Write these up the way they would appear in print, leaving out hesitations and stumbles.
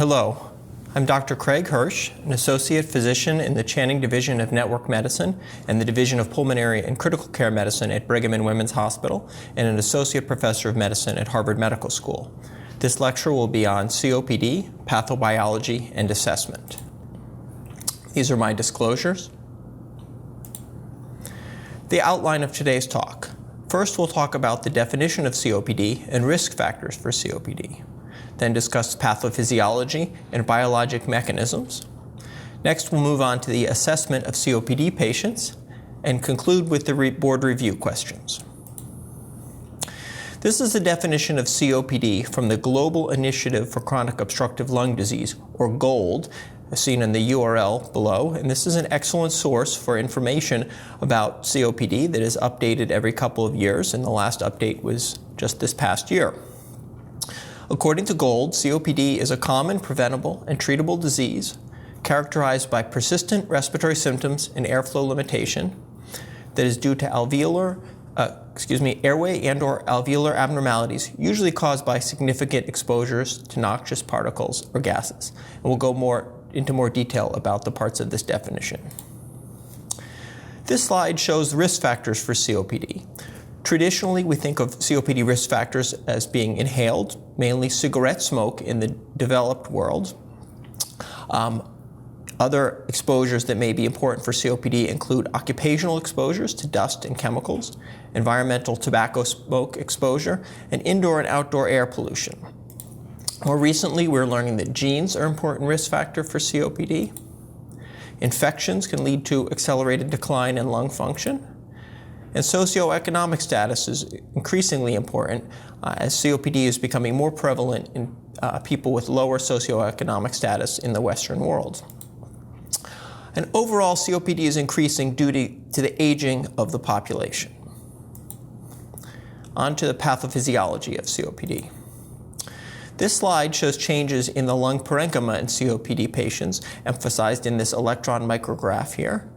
Hello, I'm Dr. Craig Hirsch, an associate physician in the Channing Division of Network Medicine and the Division of Pulmonary and Critical Care Medicine at Brigham and Women's Hospital, and an associate professor of medicine at Harvard Medical School. This lecture will be on COPD, pathobiology, and assessment. These are my disclosures. The outline of today's talk. First, we'll talk about the definition of COPD and risk factors for COPD. Then discuss pathophysiology and biologic mechanisms. Next, we'll move on to the assessment of COPD patients and conclude with the board review questions. This is the definition of COPD from the Global Initiative for Chronic Obstructive Lung Disease, or GOLD, as seen in the URL below. And this is an excellent source for information about COPD that is updated every couple of years, and the last update was just this past year. According to GOLD, COPD is a common, preventable, and treatable disease characterized by persistent respiratory symptoms and airflow limitation that is due to airway and/or alveolar abnormalities, usually caused by significant exposures to noxious particles or gases. And we'll go into more detail about the parts of this definition. This slide shows the risk factors for COPD. Traditionally, we think of COPD risk factors as being inhaled, mainly cigarette smoke in the developed world. Other exposures that may be important for COPD include occupational exposures to dust and chemicals, environmental tobacco smoke exposure, and indoor and outdoor air pollution. More recently, we're learning that genes are an important risk factor for COPD. Infections can lead to accelerated decline in lung function. And socioeconomic status is increasingly important as COPD is becoming more prevalent in people with lower socioeconomic status in the Western world. And overall, COPD is increasing due to the aging of the population. On to the pathophysiology of COPD. This slide shows changes in the lung parenchyma in COPD patients, emphasized in this electron micrograph here.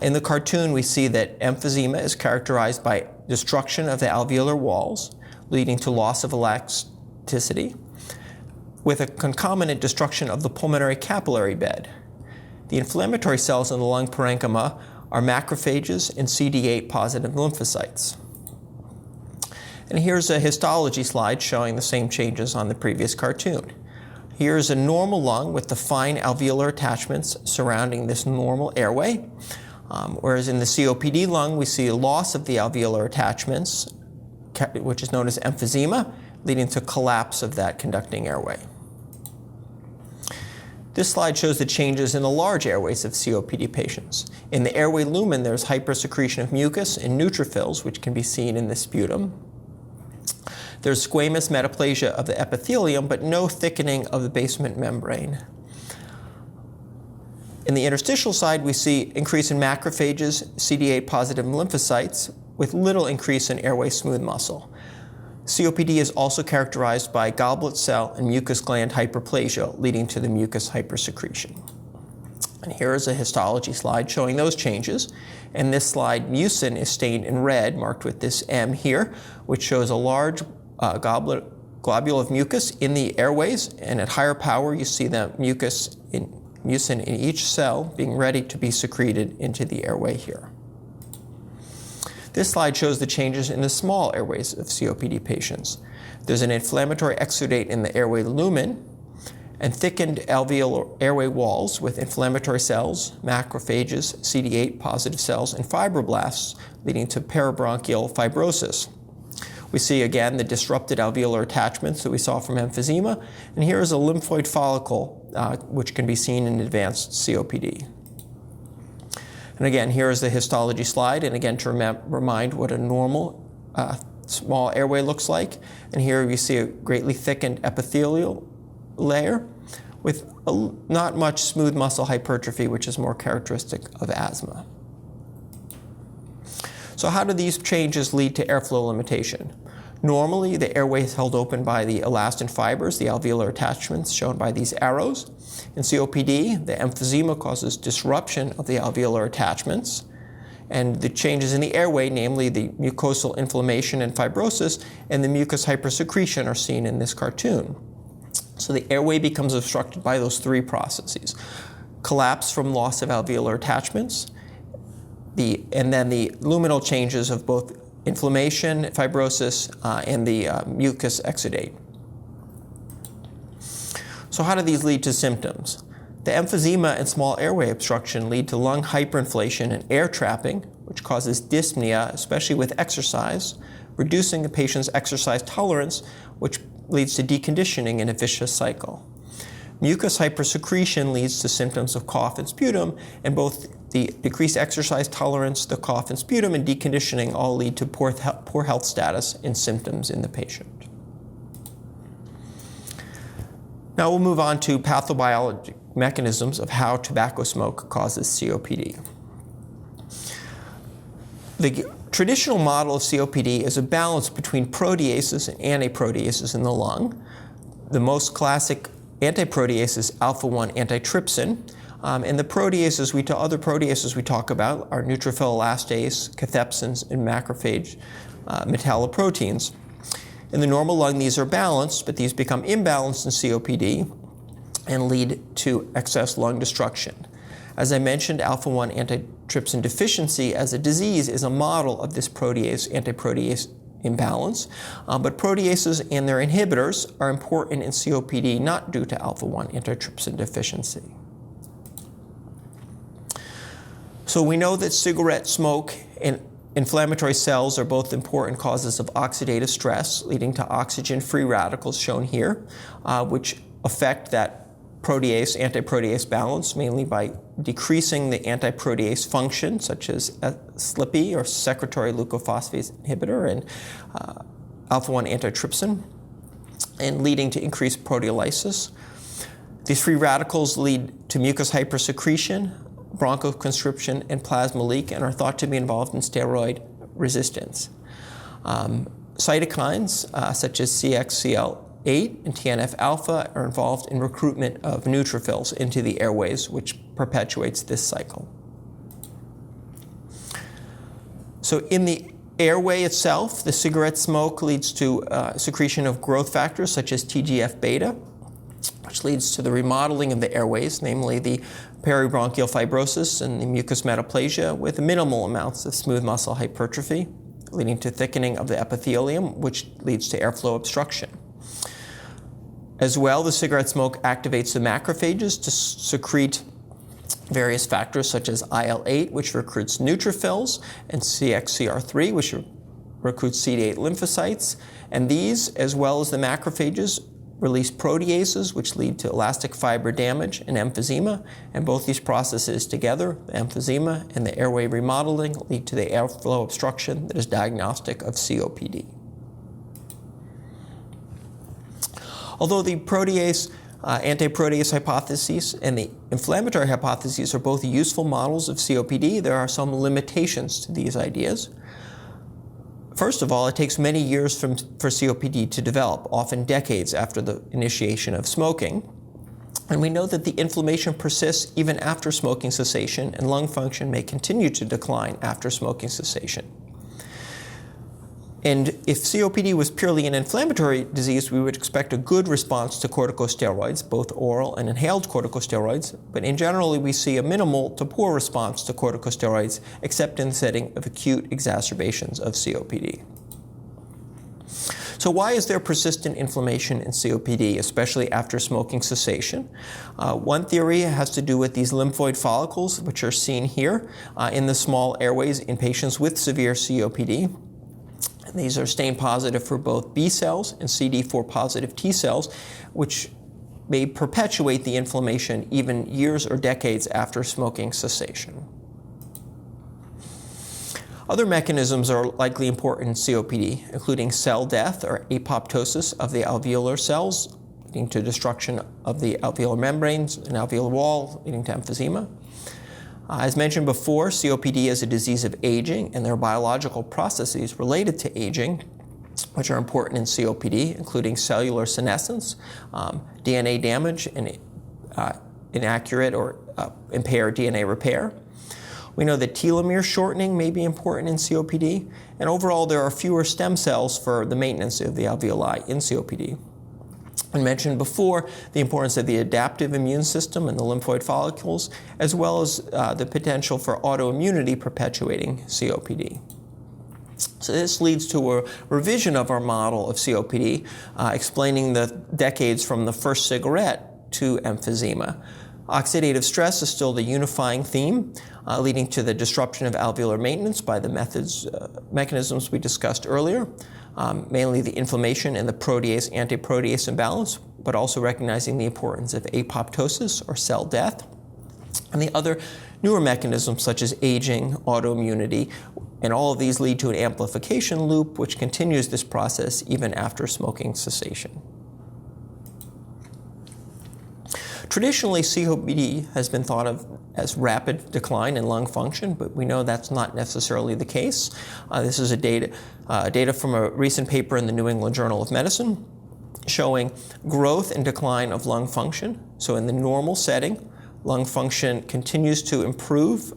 In the cartoon, we see that emphysema is characterized by destruction of the alveolar walls, leading to loss of elasticity, with a concomitant destruction of the pulmonary capillary bed. The inflammatory cells in the lung parenchyma are macrophages and CD8 positive lymphocytes. And here's a histology slide showing the same changes on the previous cartoon. Here's a normal lung with the fine alveolar attachments surrounding this normal airway. Whereas in the COPD lung, we see a loss of the alveolar attachments, which is known as emphysema, leading to collapse of that conducting airway. This slide shows the changes in the large airways of COPD patients. In the airway lumen, there's hypersecretion of mucus and neutrophils, which can be seen in the sputum. There's squamous metaplasia of the epithelium, but no thickening of the basement membrane. In the interstitial side, we see increase in macrophages, CD8 positive lymphocytes, with little increase in airway smooth muscle. COPD is also characterized by goblet cell and mucus gland hyperplasia, leading to the mucus hypersecretion. And here is a histology slide showing those changes. In this slide, mucin is stained in red, marked with this M here, which shows a large globule of mucus in the airways, and at higher power, you see the mucin in each cell being ready to be secreted into the airway here. This slide shows the changes in the small airways of COPD patients. There's an inflammatory exudate in the airway lumen and thickened alveolar airway walls with inflammatory cells, macrophages, CD8 positive cells, and fibroblasts, leading to parabronchial fibrosis. We see again the disrupted alveolar attachments that we saw from emphysema, and here is a lymphoid follicle which can be seen in advanced COPD. And again, here is the histology slide, and again to remind what a normal small airway looks like. And here we see a greatly thickened epithelial layer with not much smooth muscle hypertrophy, which is more characteristic of asthma. So how do these changes lead to airflow limitation? Normally, the airway is held open by the elastin fibers, the alveolar attachments shown by these arrows. In COPD, the emphysema causes disruption of the alveolar attachments, and the changes in the airway, namely the mucosal inflammation and fibrosis, and the mucus hypersecretion are seen in this cartoon. So the airway becomes obstructed by those three processes: collapse from loss of alveolar attachments, and then the luminal changes of both inflammation, fibrosis, and the mucus exudate. So how do these lead to symptoms? The emphysema and small airway obstruction lead to lung hyperinflation and air trapping, which causes dyspnea, especially with exercise, reducing the patient's exercise tolerance, which leads to deconditioning in a vicious cycle. Mucus hypersecretion leads to symptoms of cough and sputum, and both the decreased exercise tolerance, the cough and sputum, and deconditioning all lead to poor health status and symptoms in the patient. Now we'll move on to pathobiology mechanisms of how tobacco smoke causes COPD. The traditional model of COPD is a balance between proteases and antiproteases in the lung. The most classic antiprotease is alpha-1 antitrypsin, and the proteases other proteases we talk about are neutrophil elastase, cathepsins, and macrophage metalloproteins. In the normal lung, these are balanced, but these become imbalanced in COPD and lead to excess lung destruction. As I mentioned, alpha-1 antitrypsin deficiency as a disease is a model of this protease-antiprotease imbalance, but proteases and their inhibitors are important in COPD, not due to alpha-1 antitrypsin deficiency. So we know that cigarette smoke and inflammatory cells are both important causes of oxidative stress, leading to oxygen-free radicals, shown here, which affect that protease-antiprotease balance, mainly by decreasing the antiprotease function, such as SLPI, or secretory leukophosphate inhibitor, and alpha-1 antitrypsin, and leading to increased proteolysis. These free radicals lead to mucus hypersecretion, bronchoconstriction, and plasma leak, and are thought to be involved in steroid resistance. Cytokines such as CXCL8 and TNF-alpha are involved in recruitment of neutrophils into the airways, which perpetuates this cycle. So in the airway itself, the cigarette smoke leads to secretion of growth factors such as TGF-beta, which leads to the remodeling of the airways, namely the peribronchial fibrosis and the mucous metaplasia, with minimal amounts of smooth muscle hypertrophy, leading to thickening of the epithelium, which leads to airflow obstruction. As well, the cigarette smoke activates the macrophages to secrete various factors such as IL-8, which recruits neutrophils, and CXCR3, which recruits CD8 lymphocytes. And these, as well as the macrophages, release proteases, which lead to elastic fiber damage and emphysema, and both these processes together, the emphysema and the airway remodeling, lead to the airflow obstruction that is diagnostic of COPD. Although the protease antiprotease hypotheses and the inflammatory hypotheses are both useful models of COPD, there are some limitations to these ideas. First of all, it takes many years for COPD to develop, often decades after the initiation of smoking. And we know that the inflammation persists even after smoking cessation, and lung function may continue to decline after smoking cessation. And if COPD was purely an inflammatory disease, we would expect a good response to corticosteroids, both oral and inhaled corticosteroids, but in general we see a minimal to poor response to corticosteroids, except in the setting of acute exacerbations of COPD. So why is there persistent inflammation in COPD, especially after smoking cessation? One theory has to do with these lymphoid follicles, which are seen here in the small airways in patients with severe COPD. These are stain positive for both B cells and CD4 positive T cells, which may perpetuate the inflammation even years or decades after smoking cessation. Other mechanisms are likely important in COPD, including cell death or apoptosis of the alveolar cells, leading to destruction of the alveolar membranes and alveolar wall, leading to emphysema. As mentioned before, COPD is a disease of aging, and there are biological processes related to aging which are important in COPD, including cellular senescence, DNA damage, and inaccurate or impaired DNA repair. We know that telomere shortening may be important in COPD, and overall there are fewer stem cells for the maintenance of the alveoli in COPD. I mentioned before the importance of the adaptive immune system and the lymphoid follicles, as well as the potential for autoimmunity perpetuating COPD. So this leads to a revision of our model of COPD, explaining the decades from the first cigarette to emphysema. Oxidative stress is still the unifying theme, leading to the disruption of alveolar maintenance by the mechanisms we discussed earlier, mainly the inflammation and the protease-antiprotease imbalance, but also recognizing the importance of apoptosis or cell death, and the other newer mechanisms such as aging, autoimmunity, and all of these lead to an amplification loop which continues this process even after smoking cessation. Traditionally, COPD has been thought of as rapid decline in lung function, but we know that's not necessarily the case. This is data from a recent paper in the New England Journal of Medicine showing growth and decline of lung function. So in the normal setting, lung function continues to improve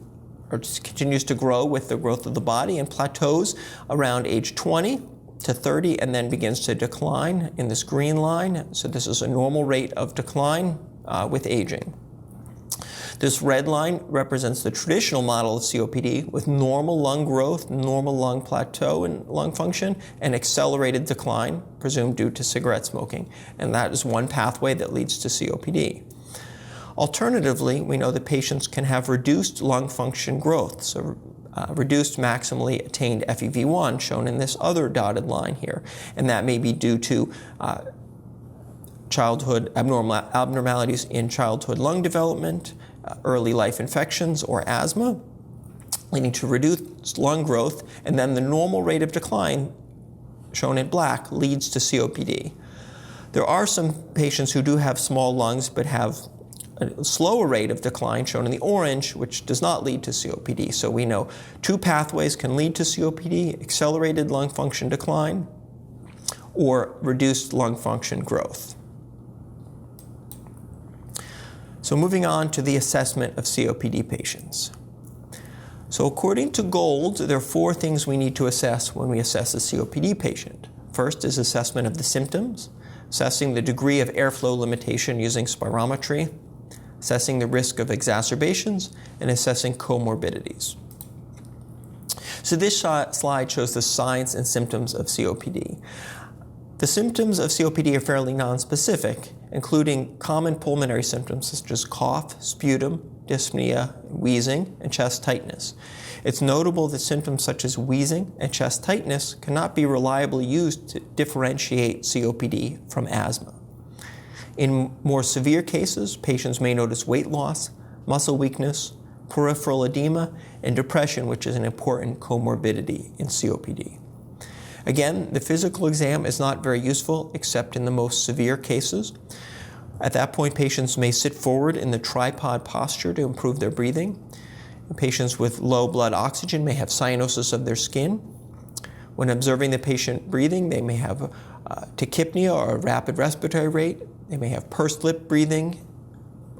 or continues to grow with the growth of the body and plateaus around age 20 to 30 and then begins to decline in this green line. So this is a normal rate of decline with aging. This red line represents the traditional model of COPD with normal lung growth, normal lung plateau in lung function, and accelerated decline, presumed due to cigarette smoking. And that is one pathway that leads to COPD. Alternatively, we know that patients can have reduced lung function growth, so reduced maximally attained FEV1, shown in this other dotted line here. And that may be due to childhood abnormalities in childhood lung development, early life infections, or asthma, leading to reduced lung growth, and then the normal rate of decline, shown in black, leads to COPD. There are some patients who do have small lungs but have a slower rate of decline, shown in the orange, which does not lead to COPD. So we know two pathways can lead to COPD: accelerated lung function decline or reduced lung function growth. So moving on to the assessment of COPD patients. So according to Gold, there are four things we need to assess when we assess a COPD patient. First is assessment of the symptoms, assessing the degree of airflow limitation using spirometry, assessing the risk of exacerbations, and assessing comorbidities. So this slide shows the signs and symptoms of COPD. The symptoms of COPD are fairly nonspecific, including common pulmonary symptoms such as cough, sputum, dyspnea, wheezing, and chest tightness. It's notable that symptoms such as wheezing and chest tightness cannot be reliably used to differentiate COPD from asthma. In more severe cases, patients may notice weight loss, muscle weakness, peripheral edema, and depression, which is an important comorbidity in COPD. Again, the physical exam is not very useful except in the most severe cases. At that point, patients may sit forward in the tripod posture to improve their breathing. Patients with low blood oxygen may have cyanosis of their skin. When observing the patient breathing, they may have tachypnea or a rapid respiratory rate. They may have pursed lip breathing,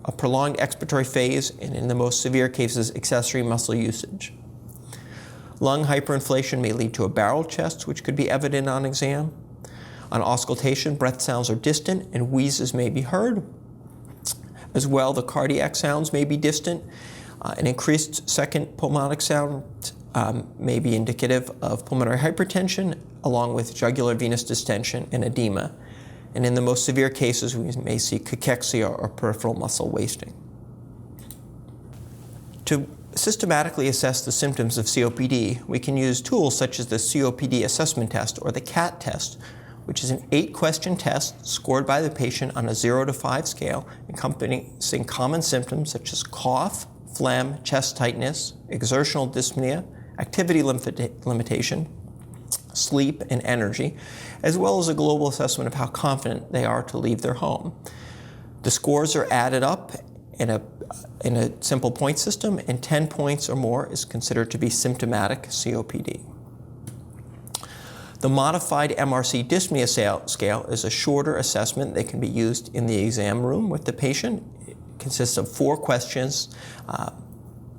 a prolonged expiratory phase, and in the most severe cases, accessory muscle usage. Lung hyperinflation may lead to a barrel chest, which could be evident on exam. On auscultation, breath sounds are distant and wheezes may be heard. As well, the cardiac sounds may be distant. An increased second pulmonic sound may be indicative of pulmonary hypertension, along with jugular venous distension and edema. And in the most severe cases, we may see cachexia or peripheral muscle wasting. To systematically assess the symptoms of COPD, we can use tools such as the COPD assessment test or the CAT test, which is an 8-question test scored by the patient on a 0 to 5 scale, encompassing common symptoms such as cough, phlegm, chest tightness, exertional dyspnea, activity limitation, sleep, and energy, as well as a global assessment of how confident they are to leave their home. The scores are added up in a simple point system, and 10 points or more is considered to be symptomatic COPD. The modified MRC dyspnea scale is a shorter assessment that can be used in the exam room with the patient. It consists of 4 questions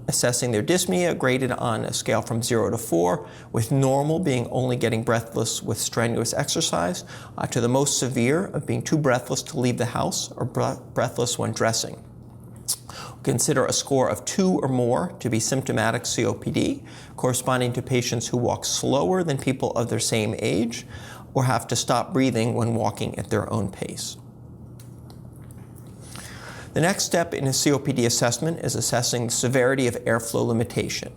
assessing their dyspnea graded on a scale from 0 to 4, with normal being only getting breathless with strenuous exercise, to the most severe of being too breathless to leave the house or breathless when dressing. Consider a score of 2 or more to be symptomatic COPD, corresponding to patients who walk slower than people of their same age or have to stop breathing when walking at their own pace. The next step in a COPD assessment is assessing the severity of airflow limitation.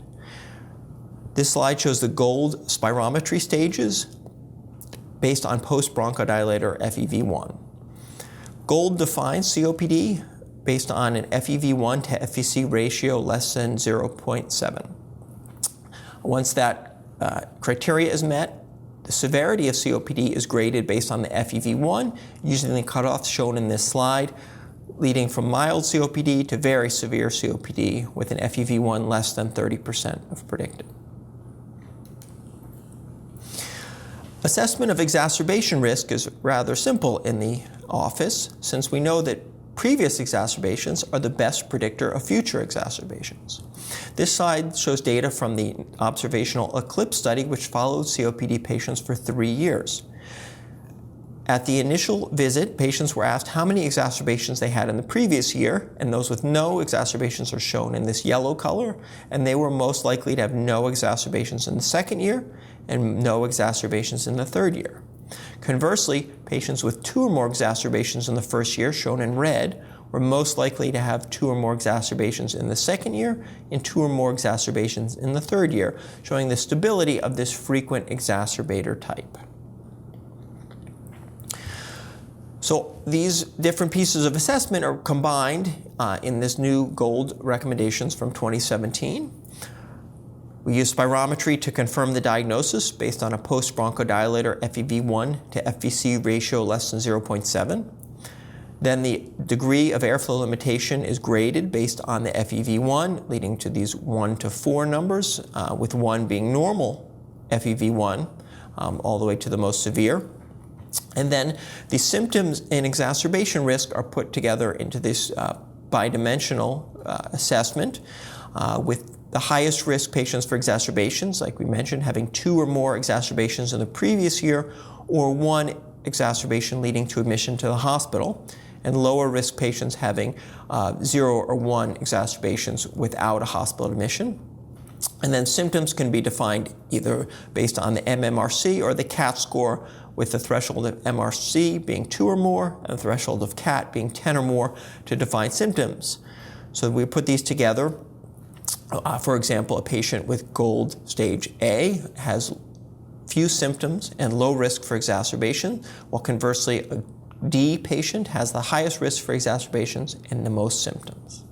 This slide shows the GOLD spirometry stages based on post-bronchodilator FEV1. GOLD defines COPD based on an FEV1 to FVC ratio less than 0.7. Once that criteria is met, the severity of COPD is graded based on the FEV1, using the cutoffs shown in this slide, leading from mild COPD to very severe COPD with an FEV1 less than 30% of predicted. Assessment of exacerbation risk is rather simple in the office, since we know that previous exacerbations are the best predictor of future exacerbations. This slide shows data from the observational ECLIPSE study, which followed COPD patients for 3 years. At the initial visit, patients were asked how many exacerbations they had in the previous year, and those with no exacerbations are shown in this yellow color, and they were most likely to have no exacerbations in the second year and no exacerbations in the third year. Conversely, patients with 2 or more exacerbations in the first year, shown in red, were most likely to have 2 or more exacerbations in the second year and 2 or more exacerbations in the third year, showing the stability of this frequent exacerbator type. So these different pieces of assessment are combined in this new GOLD recommendations from 2017. We use spirometry to confirm the diagnosis based on a post-bronchodilator FEV1 to FVC ratio less than 0.7. Then the degree of airflow limitation is graded based on the FEV1, leading to these 1 to 4 numbers, with 1 being normal FEV1, all the way to the most severe. And then the symptoms and exacerbation risk are put together into this bidimensional assessment, with the highest risk patients for exacerbations, like we mentioned, having 2 or more exacerbations in the previous year, or 1 exacerbation leading to admission to the hospital, and lower risk patients having 0 or 1 exacerbations without a hospital admission. And then symptoms can be defined either based on the MMRC or the CAT score, with the threshold of MRC being 2 or more and the threshold of CAT being 10 or more to define symptoms. So we put these together. For example, a patient with GOLD stage A has few symptoms and low risk for exacerbation, while conversely a D patient has the highest risk for exacerbations and the most symptoms.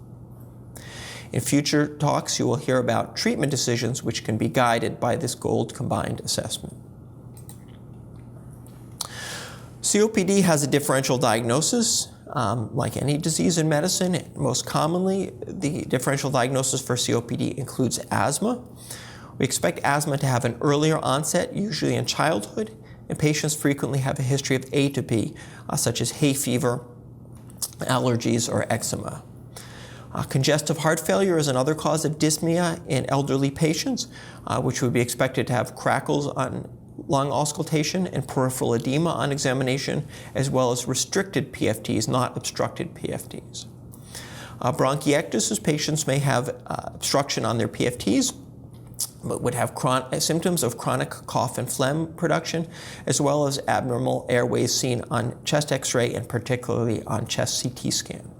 In future talks, you will hear about treatment decisions which can be guided by this GOLD combined assessment. COPD has a differential diagnosis. Like any disease in medicine, most commonly the differential diagnosis for COPD includes asthma. We expect asthma to have an earlier onset, usually in childhood, and patients frequently have a history of atopy, such as hay fever, allergies, or eczema. Congestive heart failure is another cause of dyspnea in elderly patients, which would be expected to have crackles on lung auscultation and peripheral edema on examination, as well as restricted PFTs, not obstructed PFTs. Bronchiectasis patients may have obstruction on their PFTs, but would have symptoms of chronic cough and phlegm production, as well as abnormal airways seen on chest X-ray and particularly on chest CT scan.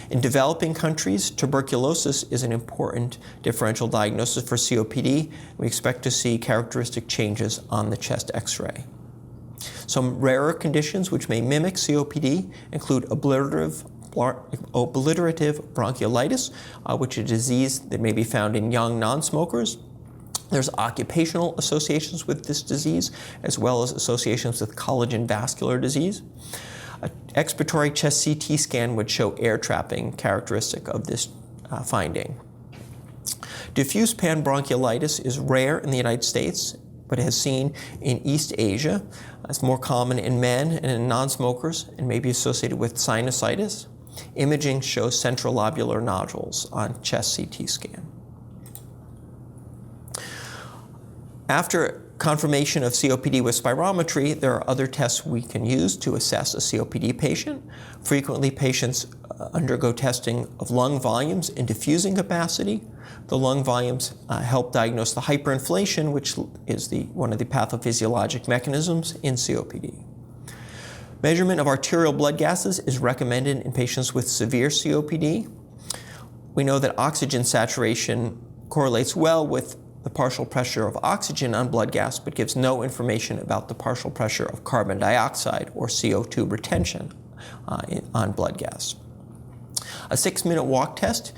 In developing countries, tuberculosis is an important differential diagnosis for COPD. We expect to see characteristic changes on the chest X-ray. Some rarer conditions which may mimic COPD include obliterative bronchiolitis, which is a disease that may be found in young non-smokers. There's occupational associations with this disease, as well as associations with collagen vascular disease. An expiratory chest CT scan would show air trapping characteristic of this finding. Diffuse panbronchiolitis is rare in the United States, but is seen in East Asia. It's more common in men and in non-smokers and may be associated with sinusitis. Imaging shows central lobular nodules on chest CT scan. After confirmation of COPD with spirometry, there are other tests we can use to assess a COPD patient. Frequently, patients undergo testing of lung volumes and diffusing capacity. The lung volumes help diagnose the hyperinflation, which is one of the pathophysiologic mechanisms in COPD. Measurement of arterial blood gases is recommended in patients with severe COPD. We know that oxygen saturation correlates well with the partial pressure of oxygen on blood gas, but gives no information about the partial pressure of carbon dioxide or CO2 retention on blood gas. A 6-minute walk test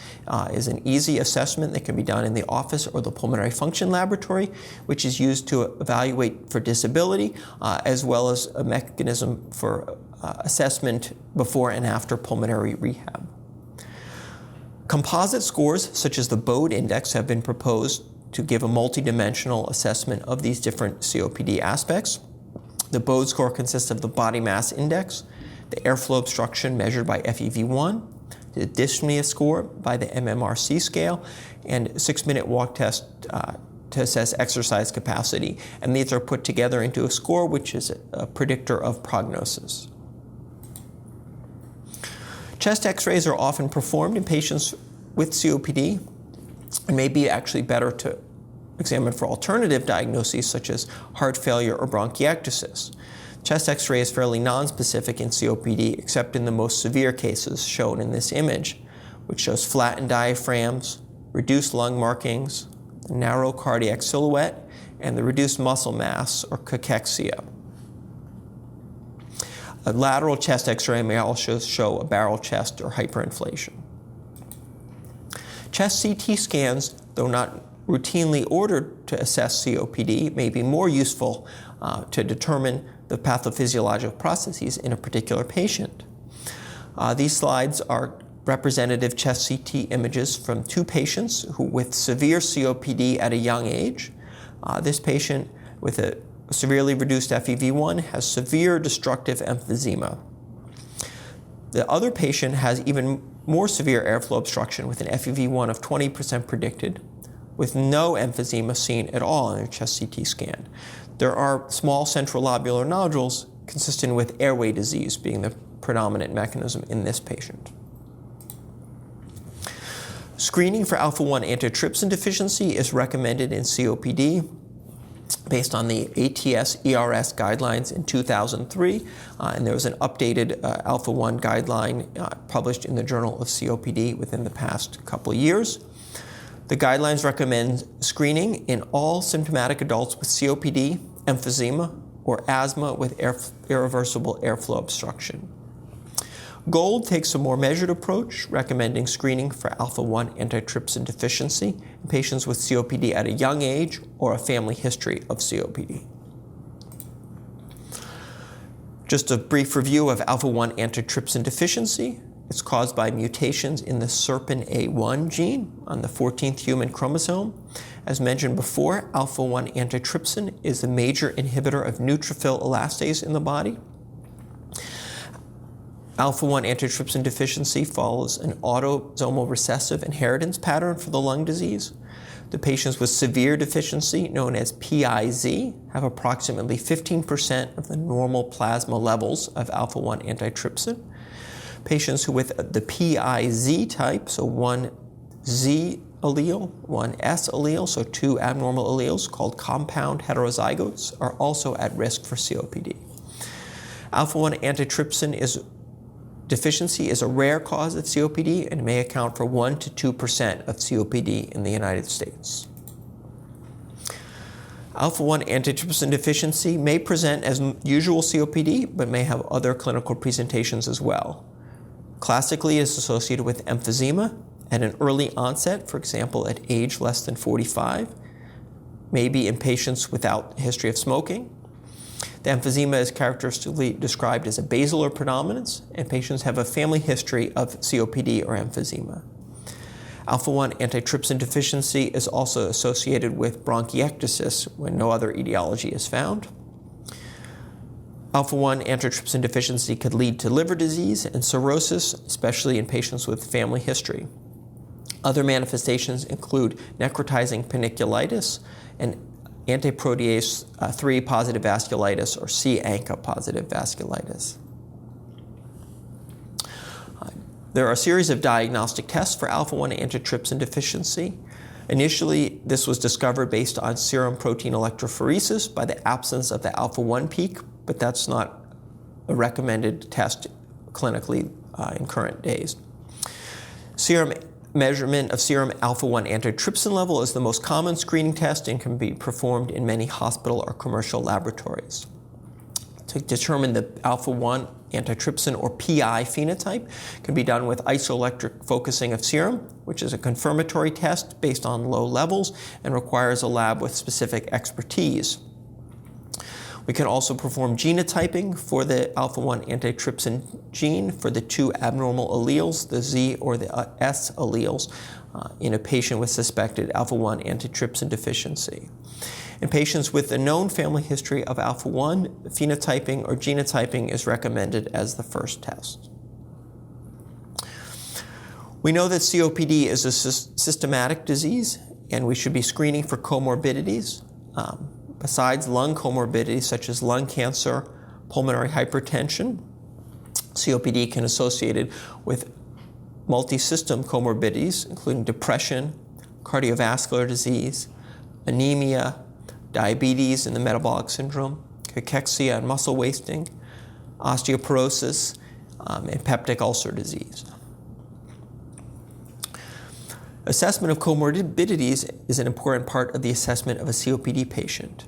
is an easy assessment that can be done in the office or the pulmonary function laboratory, which is used to evaluate for disability, as well as a mechanism for assessment before and after pulmonary rehab. Composite scores, such as the Bode index, have been proposed to give a multidimensional assessment of these different COPD aspects. The Bode score consists of the body mass index, the airflow obstruction measured by FEV1, the dyspnea score by the MMRC scale, and a 6-minute walk test to assess exercise capacity. And these are put together into a score which is a predictor of prognosis. Chest x-rays are often performed in patients with COPD. It may be actually better to examine for alternative diagnoses such as heart failure or bronchiectasis. Chest x-ray is fairly nonspecific in COPD except in the most severe cases shown in this image, which shows flattened diaphragms, reduced lung markings, the narrow cardiac silhouette, and the reduced muscle mass or cachexia. A lateral chest x-ray may also show a barrel chest or hyperinflation. Chest CT scans, though not routinely ordered to assess COPD, may be more useful to determine the pathophysiological processes in a particular patient. These slides are representative chest CT images from 2 patients with severe COPD at a young age. This patient with a severely reduced FEV1 has severe destructive emphysema. The other patient has even more severe airflow obstruction with an FEV1 of 20% predicted, with no emphysema seen at all in a chest CT scan. There are small central lobular nodules consistent with airway disease being the predominant mechanism in this patient. Screening for alpha-1 antitrypsin deficiency is recommended in COPD based on the ATS-ERS guidelines in 2003, and there was an updated alpha-1 guideline published in the Journal of COPD within the past couple of years. The guidelines recommend screening in all symptomatic adults with COPD, emphysema, or asthma with irreversible airflow obstruction. GOLD takes a more measured approach, recommending screening for alpha-1 antitrypsin deficiency in patients with COPD at a young age or a family history of COPD. Just a brief review of alpha-1 antitrypsin deficiency. It's caused by mutations in the SERPINA1 gene on the 14th human chromosome. As mentioned before, alpha-1 antitrypsin is the major inhibitor of neutrophil elastase in the body. Alpha-1 antitrypsin deficiency follows an autosomal recessive inheritance pattern for the lung disease. The patients with severe deficiency, known as PiZ, have approximately 15% of the normal plasma levels of alpha-1 antitrypsin. Patients who with the PiZ type, so one Z allele, one S allele, so 2 abnormal alleles called compound heterozygotes, are also at risk for COPD. Alpha-1 antitrypsin deficiency is a rare cause of COPD and may account for 1 to 2% of COPD in the United States. Alpha-1 antitrypsin deficiency may present as usual COPD, but may have other clinical presentations as well. Classically, it is associated with emphysema at an early onset, for example, at age less than 45, maybe in patients without a history of smoking. The emphysema is characteristically described as a basilar predominance, and patients have a family history of COPD or emphysema. Alpha-1 antitrypsin deficiency is also associated with bronchiectasis when no other etiology is found. Alpha-1 antitrypsin deficiency could lead to liver disease and cirrhosis, especially in patients with family history. Other manifestations include necrotizing paniculitis and antiprotease 3 positive vasculitis, or C-ANCA positive vasculitis. There are a series of diagnostic tests for alpha-1 antitrypsin deficiency. Initially, this was discovered based on serum protein electrophoresis by the absence of the alpha-1 peak, but that's not a recommended test clinically in current days. Measurement of serum alpha-1 antitrypsin level is the most common screening test and can be performed in many hospital or commercial laboratories. To determine the alpha-1 antitrypsin, or PI phenotype, can be done with isoelectric focusing of serum, which is a confirmatory test based on low levels and requires a lab with specific expertise. We can also perform genotyping for the alpha-1 antitrypsin gene for the two abnormal alleles, the Z or the S alleles, in a patient with suspected alpha-1 antitrypsin deficiency. In patients with a known family history of alpha-1, phenotyping or genotyping is recommended as the first test. We know that COPD is a systematic disease, and we should be screening for comorbidities. Besides lung comorbidities such as lung cancer, pulmonary hypertension, COPD can be associated with multi-system comorbidities, including depression, cardiovascular disease, anemia, diabetes and the metabolic syndrome, cachexia and muscle wasting, osteoporosis, and peptic ulcer disease. Assessment of comorbidities is an important part of the assessment of a COPD patient.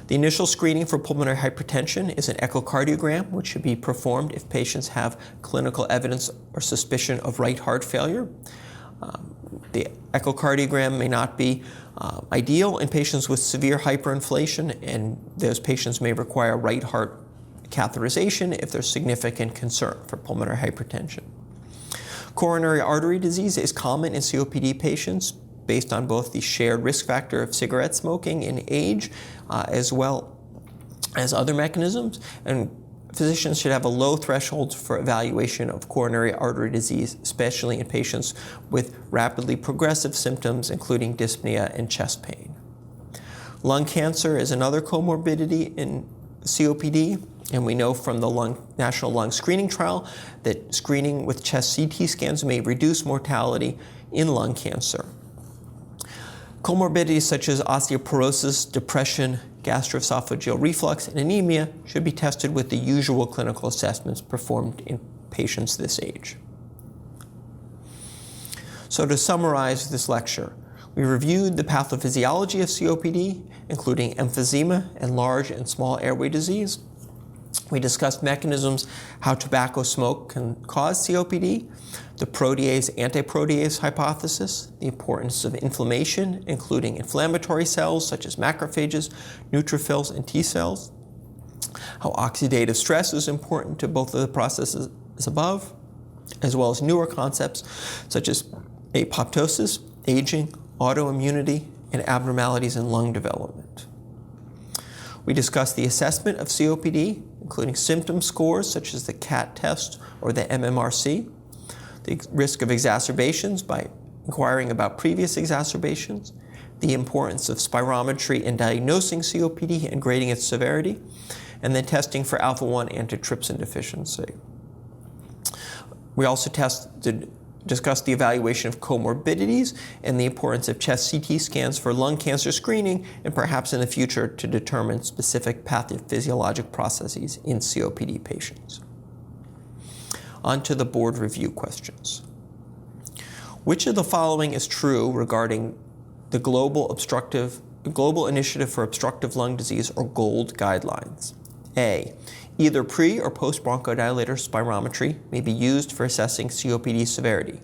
The initial screening for pulmonary hypertension is an echocardiogram, which should be performed if patients have clinical evidence or suspicion of right heart failure. The echocardiogram may not be ideal in patients with severe hyperinflation, and those patients may require right heart catheterization if there's significant concern for pulmonary hypertension. Coronary artery disease is common in COPD patients based on both the shared risk factor of cigarette smoking and age, as well as other mechanisms, and physicians should have a low threshold for evaluation of coronary artery disease, especially in patients with rapidly progressive symptoms, including dyspnea and chest pain. Lung cancer is another comorbidity in COPD, and we know from the National Lung Screening Trial that screening with chest CT scans may reduce mortality in lung cancer. Comorbidities such as osteoporosis, depression, gastroesophageal reflux, and anemia should be tested with the usual clinical assessments performed in patients this age. So to summarize this lecture, we reviewed the pathophysiology of COPD, including emphysema and large and small airway disease. We discussed mechanisms how tobacco smoke can cause COPD, the protease-antiprotease hypothesis, the importance of inflammation, including inflammatory cells such as macrophages, neutrophils, and T cells, how oxidative stress is important to both of the processes above, as well as newer concepts such as apoptosis, aging, autoimmunity, and abnormalities in lung development. We discussed the assessment of COPD, including symptom scores such as the CAT test or the MMRC, the risk of exacerbations by inquiring about previous exacerbations, the importance of spirometry in diagnosing COPD and grading its severity, and then testing for alpha-1 antitrypsin deficiency. We also discussed the evaluation of comorbidities and the importance of chest CT scans for lung cancer screening, and perhaps in the future to determine specific pathophysiologic processes in COPD patients. On to the board review questions. Which of the following is true regarding the Global Initiative for Obstructive Lung Disease, or GOLD guidelines? A. Either pre- or post-bronchodilator spirometry may be used for assessing COPD severity.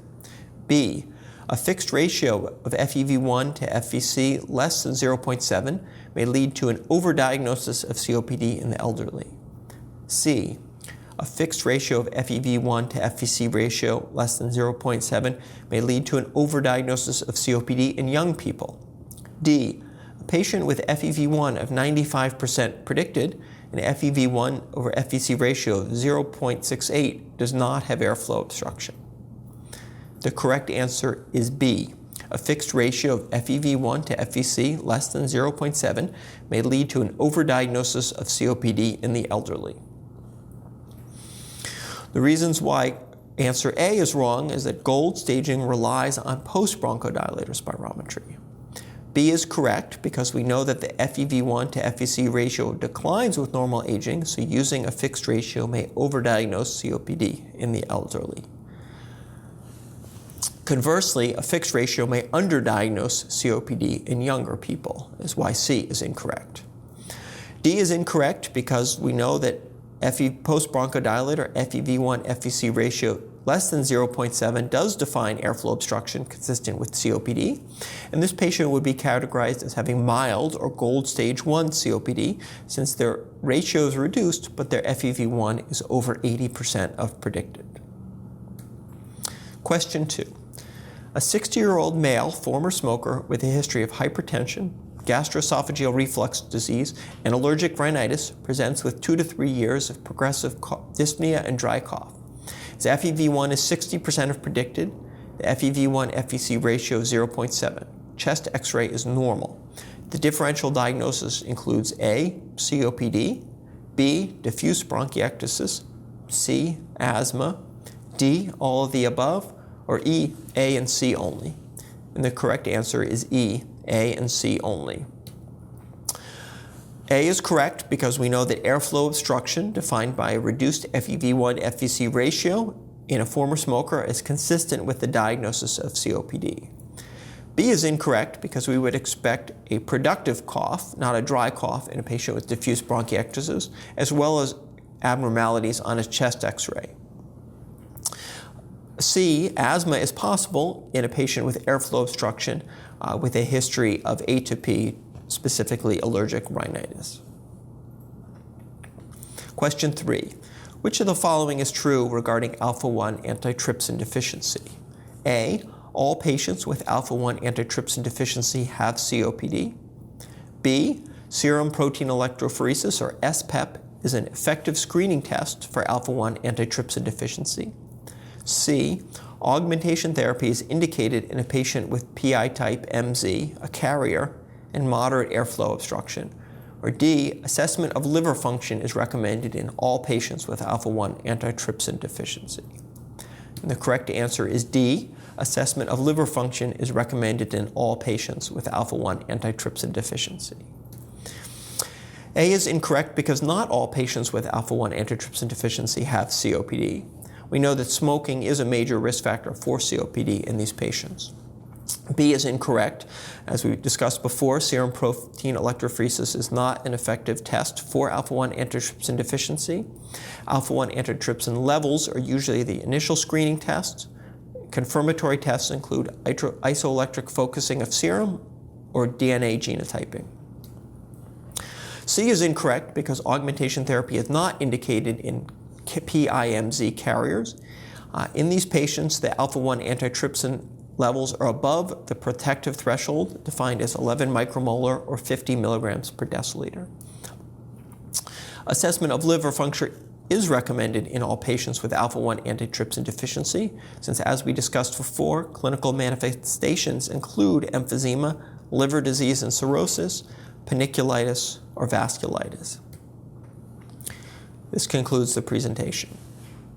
B. A fixed ratio of FEV1 to FVC less than 0.7 may lead to an overdiagnosis of COPD in the elderly. C. A fixed ratio of FEV1 to FVC ratio less than 0.7 may lead to an overdiagnosis of COPD in young people. D. A patient with FEV1 of 95% predicted an FEV1 over FVC ratio of 0.68 does not have airflow obstruction. The correct answer is B. A fixed ratio of FEV1 to FVC less than 0.7 may lead to an overdiagnosis of COPD in the elderly. The reasons why answer A is wrong is that gold staging relies on post-bronchodilator spirometry. B is correct because we know that the FEV1 to FVC ratio declines with normal aging, so using a fixed ratio may overdiagnose COPD in the elderly. Conversely, a fixed ratio may underdiagnose COPD in younger people, is why C is incorrect. D is incorrect because we know that post-bronchodilator FEV1 FVC ratio less than 0.7 does define airflow obstruction consistent with COPD, and this patient would be categorized as having mild or gold stage 1 COPD since their ratio is reduced but their FEV1 is over 80% of predicted. Question 2. A 60-year-old male former smoker with a history of hypertension, gastroesophageal reflux disease, and allergic rhinitis presents with 2 to 3 years of progressive dyspnea and dry cough. His FEV1 is 60% of predicted. The FEV1 FVC ratio is 0.7. Chest X-ray is normal. The differential diagnosis includes A, COPD, B, diffuse bronchiectasis, C, asthma, D, all of the above, or E, A and C only. And the correct answer is E, A and C only. A is correct because we know that airflow obstruction, defined by a reduced FEV1 FVC ratio in a former smoker, is consistent with the diagnosis of COPD. B is incorrect because we would expect a productive cough, not a dry cough, in a patient with diffuse bronchiectasis, as well as abnormalities on a chest X-ray. C, asthma is possible in a patient with airflow obstruction with a history of atopy, specifically allergic rhinitis. Question 3. Which of the following is true regarding alpha-1 antitrypsin deficiency? A, all patients with alpha-1 antitrypsin deficiency have COPD. B, serum protein electrophoresis, or SPEP, is an effective screening test for alpha-1 antitrypsin deficiency. C, augmentation therapy is indicated in a patient with PI type MZ, a carrier, and moderate airflow obstruction. Or D, assessment of liver function is recommended in all patients with alpha-1 antitrypsin deficiency. And the correct answer is D, assessment of liver function is recommended in all patients with alpha-1 antitrypsin deficiency. A is incorrect because not all patients with alpha-1 antitrypsin deficiency have COPD. We know that smoking is a major risk factor for COPD in these patients. B is incorrect. As we discussed before, serum protein electrophoresis is not an effective test for alpha-1 antitrypsin deficiency. Alpha-1 antitrypsin levels are usually the initial screening test. Confirmatory tests include isoelectric focusing of serum or DNA genotyping. C is incorrect because augmentation therapy is not indicated in PIMZ carriers. In these patients, the alpha-1 antitrypsin levels are above the protective threshold, defined as 11 micromolar or 50 milligrams per deciliter. Assessment of liver function is recommended in all patients with alpha-1 antitrypsin deficiency, since, as we discussed before, clinical manifestations include emphysema, liver disease and cirrhosis, paniculitis, or vasculitis. This concludes the presentation.